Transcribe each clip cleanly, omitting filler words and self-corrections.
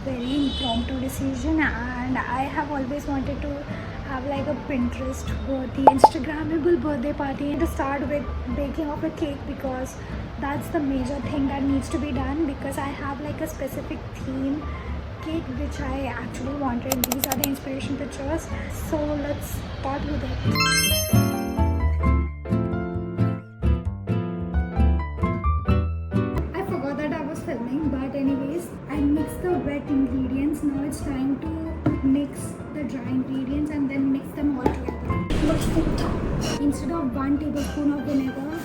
very impromptu decision, and I have always wanted to have like a Pinterest worthy Instagrammable birthday party and to start with baking of a cake, because that's the major thing that needs to be done, because I have like a specific theme cake which I actually wanted. These are the inspiration pictures, so let's start with it. I forgot that I was filming, but anyways, I mixed the wet ingredients. Now it's time to mix the dry ingredients and then mix them all together. Instead of 1 tablespoon of vinegar,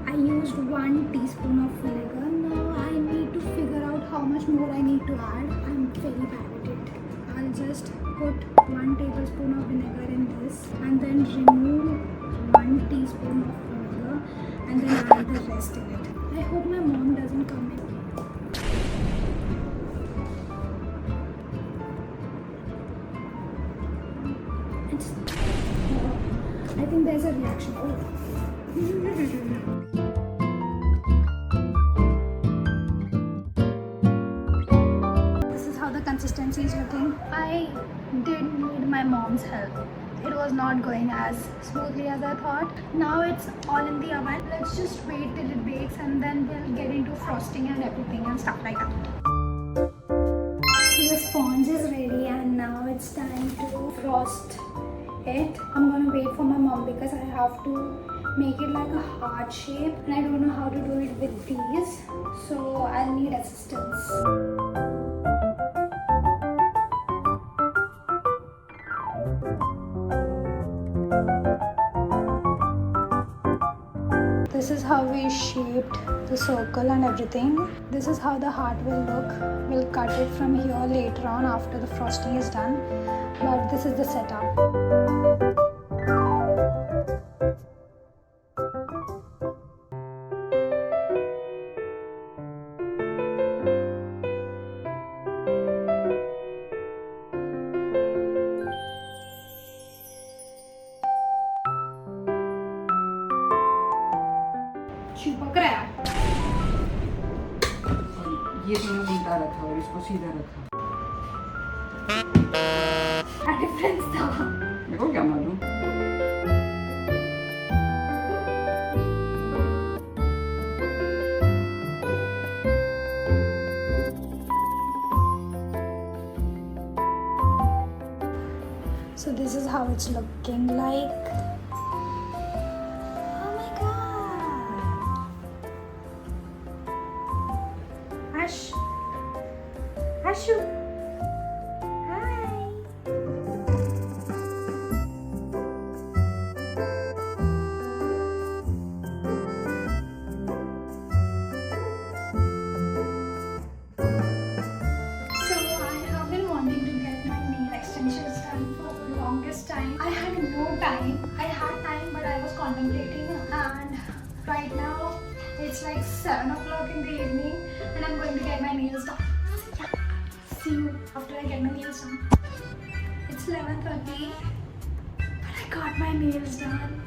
I used 1 teaspoon of vinegar. Now I need to figure out how much more I need to add. I'm very bad at it. I'll just put 1 tablespoon of vinegar in this and then remove 1 teaspoon of vinegar and then add the rest in it. I hope my mom doesn't come in. I think there's a reaction. This is how the consistency is looking. I did need my mom's help. It was not going as smoothly as I thought. Now it's all in the oven. Let's just wait till it bakes and then we'll get into frosting and everything and stuff like that. So the sponge is ready and now it's time to frost it. I'm gonna wait for my mom because I have to make it like a heart shape and I don't know how to do it with these, so I'll need assistance. This is how we shaped the circle and everything. This is how the heart will look. We'll cut it from here later on after the frosting is done. But this is the setup. चिपक रहा है। ये तूने उल्टा रखा और इसको सीधा रखा। क्या डिफरेंस था? मेरे को क्या मालूम। So this is how it's looking like. Ashu. Hi. So I have been wanting to get my nail extensions done for the longest time. I had no time. I had time, but I was contemplating, and right now it's like 7 o'clock in the evening and I'm going to get my nails done. See you after I get my nails done. It's 11:30, but I got my nails done.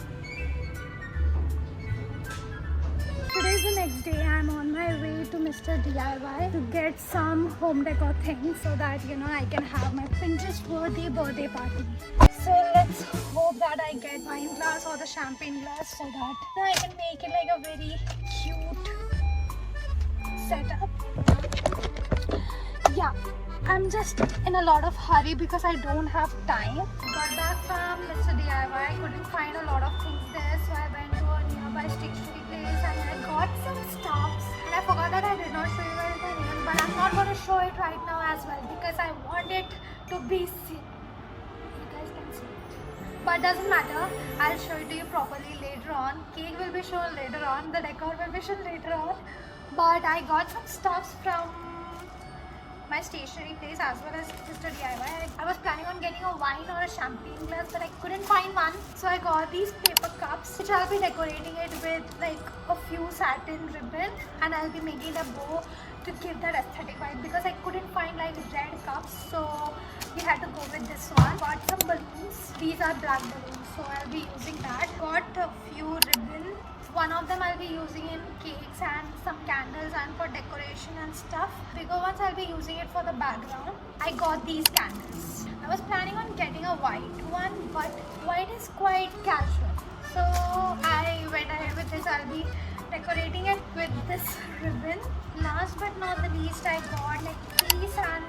Today's the next day. I'm on my way to Mr. DIY to get some home decor things so that I can have my Pinterest worthy birthday party. So let's hope that I get wine glass or the champagne glass so that I can make it like a very cute setup. Yeah, I'm just in a lot of hurry because I don't have time. Got back from Mr. DIY. I couldn't find a lot of things there, so I went to a nearby stationery place and I got some stuffs. And I forgot that I did not show you guys my nails, but I'm not going to show it right now as well because I want it to be seen. You guys can see it. But doesn't matter. I'll show it to you properly later on. Cake will be shown later on. The decor will be shown later on. But I got some stuffs from my stationery place as well as Mr. DIY. I was planning on getting a wine or a champagne glass, but I couldn't find one. So I got these paper cups, which I'll be decorating it with like a few satin ribbons, and I'll be making a bow to give that aesthetic vibe because I couldn't find like red cups. So we had to go with this one. Got some balloons. These are black balloons, so I'll be using that. Got a few ribbons One of them I'll be using in cakes and some candles and for decoration and stuff. Bigger ones I'll be using it for the background. I got these candles. I was planning on getting a white one, but white is quite casual. So I went ahead with this. I'll be decorating it with this ribbon. Last but not the least, I got like these and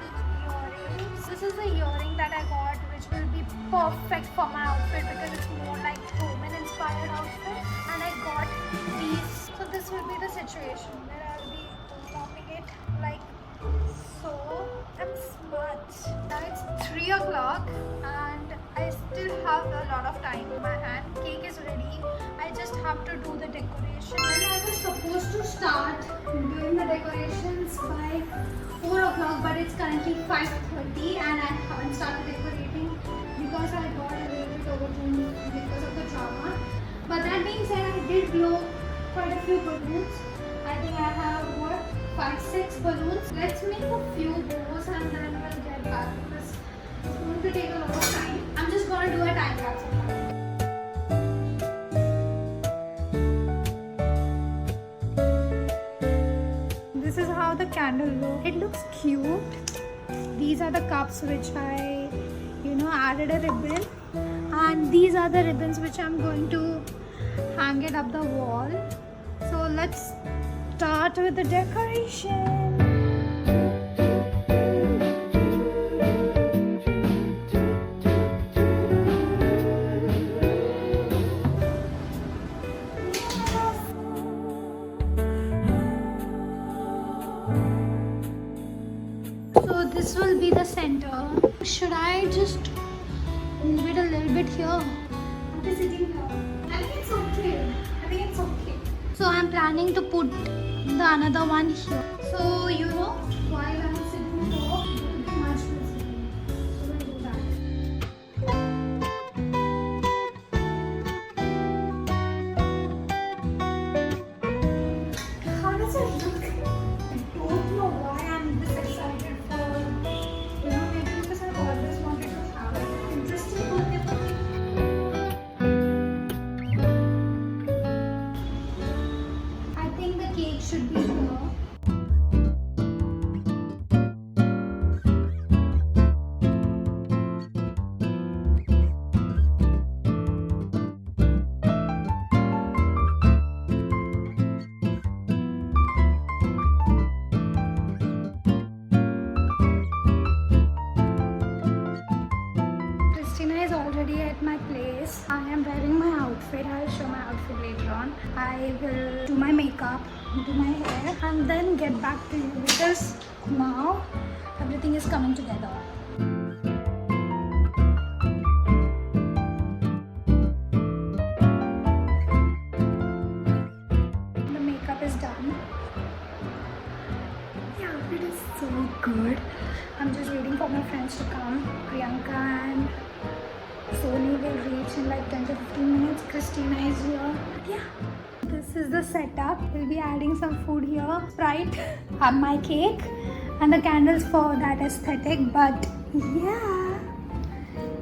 earrings. This is the earring that I got, which will be perfect for my outfit because it's more like woman inspired outfit. And I got these. So this will be the situation where I'll be popping it like so. I'm smart. Now it's 3 o'clock and I still have a lot of time in my hand. Cake is ready. I just have to do the decoration. And I was supposed to start doing the decorations by 4 o'clock, but it's currently 5:30 and I haven't started decorating because I got a little bit overwhelmed because of the drama. But that being said, I did blow quite a few balloons. I think I have what? 5-6 balloons. Let's make a few bows and then we'll get back because it's going to take a lot of time. I'm just going to do a time lapse of that. This is how the candle looks. It looks cute. These are the cups which I, added a ribbon. And these are the ribbons which I'm going to hang it up the wall. So let's start with the decoration. So this will be the center. Should I just move it a little bit here? I'll be sitting here. I think it's okay. So I'm planning to put the another one here. So while I'm sitting here, it will be much visible. So we'll do that. How does it look? I don't know why I'm this excited for. Maybe because I've always wanted to have an interesting birthday party. I think the cake should be here. Christina is already at my place. I am wearing my outfit. I'll show my outfit later on. I will do my makeup, do my hair, and then get back to you because now everything is coming together. The makeup is done. The outfit is so good. I'm just waiting for my friends to come. Priyanka and Sony will reach in like 10 to 15 minutes. Christina is here. Yeah. This is the setup. We'll be adding some food here. Sprite, my cake, and the candles for that aesthetic. But yeah,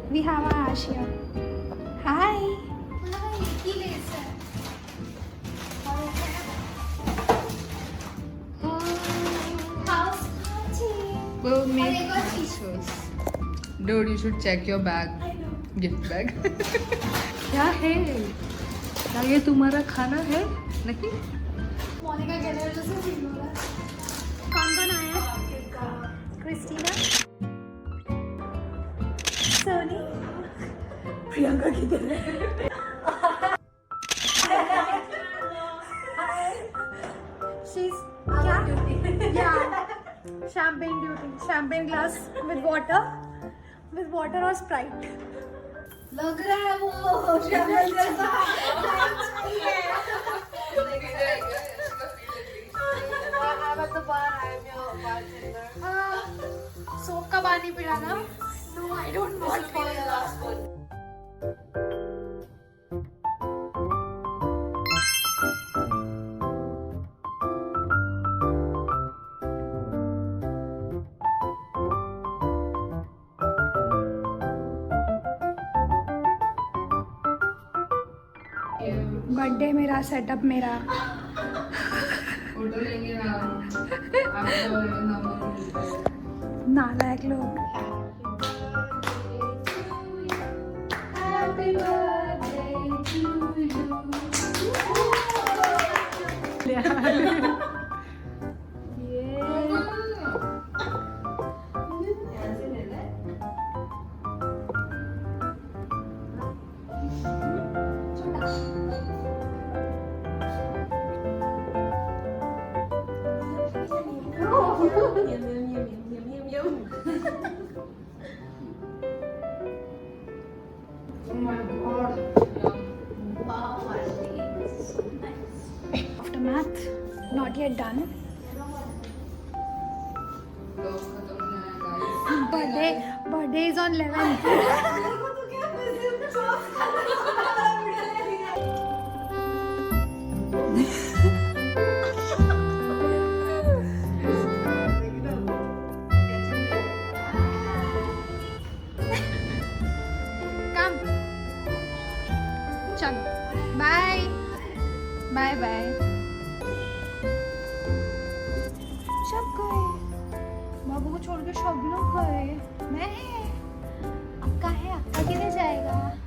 we have our Ash here. Hi. House party. We'll make I got answers. Dude, you should check your bag. I know. Gift bag. क्या है? क्या ये तुम्हारा खाना है? नहीं? मोनिका गैलर जैसे feel हो रहा है। कौन आया है? क्रिस्टीना, सोनी, प्रियंका किधर है? She's yeah, champagne duty, champagne glass with water or Sprite. लग रहा है वो champagne जैसा। I'm at the bar. I'm your bartender. Soap का पानी पिलाना? No, I don't want to be the last one. Birthday मेरा, सेटअप मेरा। फोटो लेंगे ना आपको नंबर नालायक लोग। Happy birthday to you। Aftermath, not yet done. Birthday is on 11th. Come. चलो, bye. Bye bye. सब गए, बाबू को छोड़ के सब लोग गए। मैं अक्का है, अक्का किधर जाएगा?